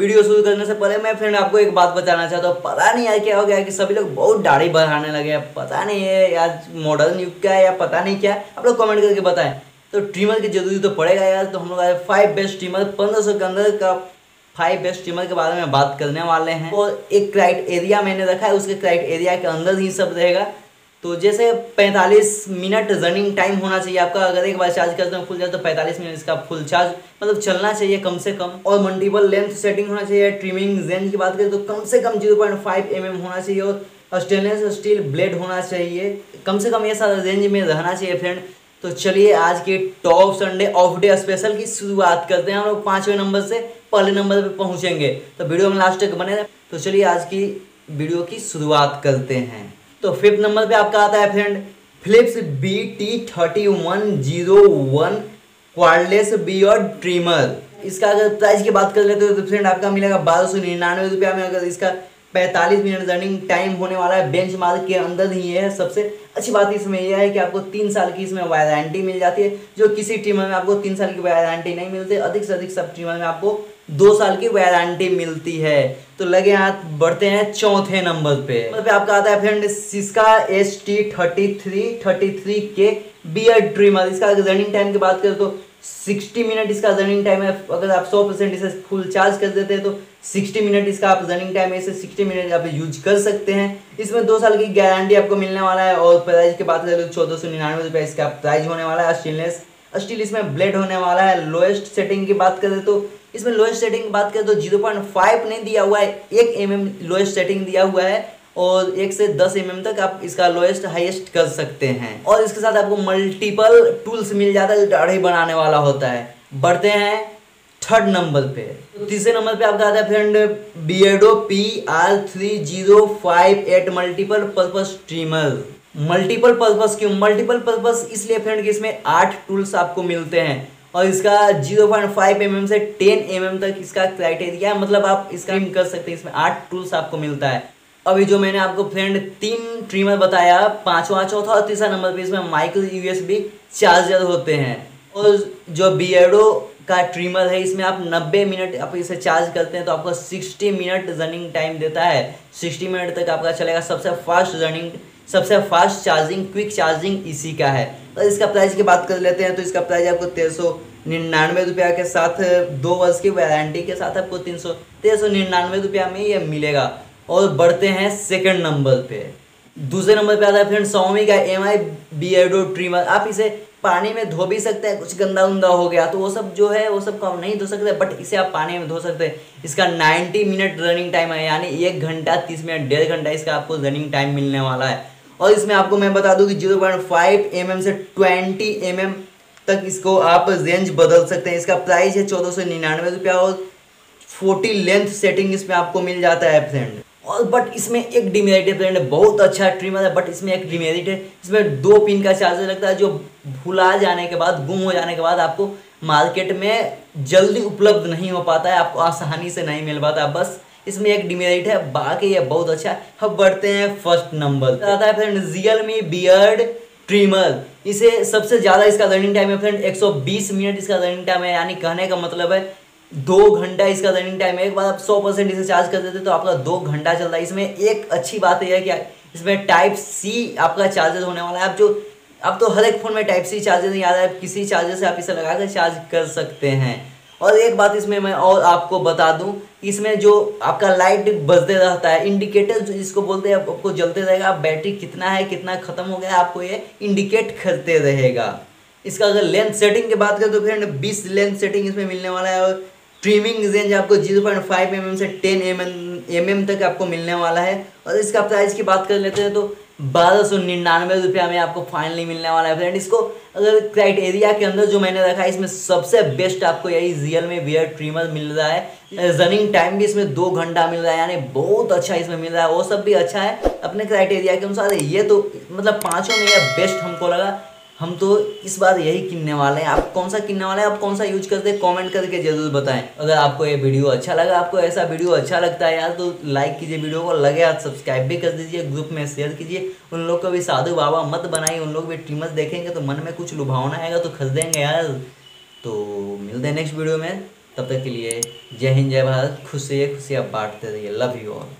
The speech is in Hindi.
वीडियो शुरू करने से पहले मैं फ्रेंड आपको एक बात बताना चाहता हूँ। पता नहीं यार क्या हो गया कि सभी लोग बहुत दाढ़ी बढ़ाने लगे हैं। पता नहीं है यार मॉडर्न युग क्या है या पता नहीं क्या है, आप लोग कमेंट करके बताएं। तो ट्रिमर की जरूरी तो पड़ेगा यार। तो हम लोग आज 5 बेस्ट ट्रिमर 1500 के अंदर का 5 बेस्ट ट्रिमर के बारे में बात करने वाले हैं। और एक क्राइट एरिया मैंने रखा है, उसके क्राइट एरिया के अंदर ही सब रहेगा। तो जैसे 45 मिनट रनिंग टाइम होना चाहिए आपका। अगर एक बार चार्ज करते हैं फुल चार्ज तो 45 मिनट इसका फुल चार्ज मतलब चलना चाहिए कम से कम। और मल्टीपल लेंथ सेटिंग होना चाहिए। ट्रिमिंग रेंज की बात करें तो कम से कम 0.5 mm होना चाहिए। और स्टेनलेस स्टील ब्लेड होना चाहिए, कम से कम ये सारा रेंज में रहना चाहिए फ्रेंड। तो चलिए आज के top Sunday off day special की शुरुआत करते हैं। हम लोग 5वें नंबर से पहले नंबर पे पहुंचेंगे, तो वीडियो में लास्ट तक बने रहे। तो चलिए आज की वीडियो की शुरुआत करते हैं। तो 5th नंबर पे आपका आता है friend Philips BT3101 cordless beard trimmer. इसका अगर प्राइस की बात कर लेते हो तो फ्रेंड आपका मिलेगा 1299 रुपया में। अगर इसका 45 मिनट रनिंग टाइम होने वाला है, बेंच मार्क के अंदर ही है। सबसे अच्छी बात इसमें यह है कि आपको 3 साल की इसमें वारंटी मिल जाती है, जो किसी ट्रिमर में आपको 3 साल की वारंटी नहीं मिलती। अधिक से अधिक सब ट्रिमर में आपको 2 साल की वारंटी मिलती है। तो लगे हाथ बढ़ते हैं 4थे नंबर पे। आपका आता है friend Syska HT3333K beard trimmer. इसका रनिंग टाइम की बात करें तो 60 मिनट इसका रनिंग टाइम है। अगर आप 100% इसे फुल चार्ज कर देते हैं तो 60 मिनट इसका आप रनिंग टाइम है। इसे 60 मिनट आप यूज कर सकते हैं। इसमें 2 साल की गारंटी आपको मिलने वाला है। और प्राइस की बात करें तो 1499 रुपये इसका प्राइस होने वाला है। स्टेनलेस स्टील इसमें ब्लेड होने वाला है। लोएस्ट सेटिंग की बात करें तो इसमें लोएस्ट सेटिंग की बात करें तो 0.5 नहीं दिया हुआ है, 1 mm लोएस्ट सेटिंग दिया हुआ है। और 1 से 10 mm तक आप इसका लोएस्ट हाईएस्ट कर सकते हैं। और इसके साथ आपको मल्टीपल टूल्स मिल जाता है जो दाढ़ी बनाने वाला होता है। बढ़ते हैं 3rd नंबर पे। तो 3रे नंबर पे आपका आता है friend Beardo PR3058 multiple purpose trimmer. Multiple purpose क्यों? मल्टीपल पर्पस इसलिए फ्रेंड कि इसमें 8 टूल्स आपको मिलते हैं। और इसका 0.5 mm से 10 mm तक इसका क्राइटेरिया, मतलब आप इसका कर सकते हैं। इसमें 8 टूल्स आपको मिलता है। अभी जो मैंने आपको फ्रेंड 3 ट्रिमर बताया, 5वां, चौथा और तीसरा नंबर पे इसमें माइक्रो USB चार्जर होते हैं। और जो बियर्डो का ट्रिमर है इसमें आप 90 मिनट आप इसे चार्ज करते हैं तो आपको 60 मिनट रनिंग टाइम देता है। 60 मिनट तक आपका चलेगा। सबसे फास्ट चार्जिंग क्विक चार्जिंग इसी का है। तो इसका प्राइस की बात कर लेते हैं तो इसका प्राइस आपको 1399 रुपया के साथ 2 वर्ष की वारंटी के साथ आपको 1399 रुपया में ये मिलेगा। और बढ़ते हैं 2nd नंबर पे। दूसरे नंबर पे आता है फ्रेंड Xiaomi का MI बियर्डो ट्रिमर। आप इसे पानी में धो भी सकते हैं, कुछ गंदा उंदा हो गया तो वो सब जो है वो सब काम नहीं धो सकते, बट इसे आप पानी में धो सकते हैं। इसका 90 मिनट रनिंग टाइम है, यानी 1 घंटा 30 मिनट 1.5 घंटा इसका आपको रनिंग टाइम मिलने वाला है। और इसमें आपको मैं बता दूं कि 0.5 mm से 20 mm तक इसको आप रेंज बदल सकते हैं। इसका प्राइस है 1499 रुपया। और 40 लेंथ सेटिंग इसमें आपको मिल जाता है फ्रेंड। और बट इसमें एक डिमेरिट है फ्रेंड, बहुत अच्छा ट्रिमर है बट इसमें एक डिमेरिट है। इसमें 2 पिन का चार्जर लगता है जो भुला जाने के बाद, गुम हो जाने के बाद आपको मार्केट में जल्दी उपलब्ध नहीं हो पाता है, आपको आसानी से नहीं मिल पाता। बस इसमें एक डिमेरिट है, बाकी ये बहुत अच्छा है। अब बढ़ते हैं 1st नंबर पे। आता है फ्रेंड रियलमी बियर्ड ट्रिमर। इसे सबसे ज़्यादा इसका रनिंग टाइम है फ्रेंड 120 मिनट इसका रनिंग टाइम है, यानी कहने का मतलब है 2 घंटा इसका रनिंग टाइम है। एक बार आप 100% इसे चार्ज कर देते तो आपका 2 घंटा चलता है। इसमें एक अच्छी बात यह है कि इसमें टाइप C आपका चार्जर होने वाला है। अब तो हर एक फ़ोन में टाइप C चार्जर नहीं आ रहा है, किसी चार्जर से आप इसे लगाकर चार्ज कर सकते हैं। और एक बात इसमें मैं और आपको बता दूं, इसमें जो आपका लाइट बजते रहता है, इंडिकेटर जिसको बोलते हैं, आपको जलते रहेगा। बैटरी कितना है, कितना खत्म हो गया, आपको ये इंडिकेट करते रहेगा। इसका अगर लेंथ सेटिंग की बात करें तो फ्रेंड 20 लेंथ सेटिंग इसमें मिलने वाला है। और ट्रिमिंग रेंज आपको 0.5 mm से 10 mm तक आपको मिलने वाला है। और इसका प्राइस की बात कर लेते हैं तो 1299 रुपया में आपको फाइनली मिलने वाला है फ्रेंड। इसको अगर क्राइटेरिया के अंदर जो मैंने रखा है, इसमें सबसे बेस्ट आपको यही रियलमी बियर्ड ट्रिमर मिल रहा है। रनिंग टाइम भी इसमें 2 घंटा मिल रहा है, यानी बहुत अच्छा इसमें मिल रहा है। वो सब भी अच्छा है अपने क्राइटेरिया के अनुसार। ये तो मतलब 5 में यह बेस्ट हमको लगा। हम तो इस बार यही किनने वाले हैं। आप कौन सा किनने वाले हैं, आप कौन सा यूज करते हैं, कमेंट करके जरूर बताएं। अगर आपको ये वीडियो अच्छा लगा, आपको ऐसा वीडियो अच्छा लगता है यार, तो लाइक कीजिए वीडियो को, लगे हाथ सब्सक्राइब भी कर दीजिए, ग्रुप में शेयर कीजिए। उन लोग को भी साधु बाबा मत बनाइए, उन लोग भी ट्रिमर देखेंगे तो मन में कुछ लुभावना आएगा तो खरीदेंगे यार। तो मिलते हैं नेक्स्ट वीडियो में। तब तक के लिए जय हिंद जय भारत, खुशियाँ खुशियाँ बांटते रहिए। Love you all.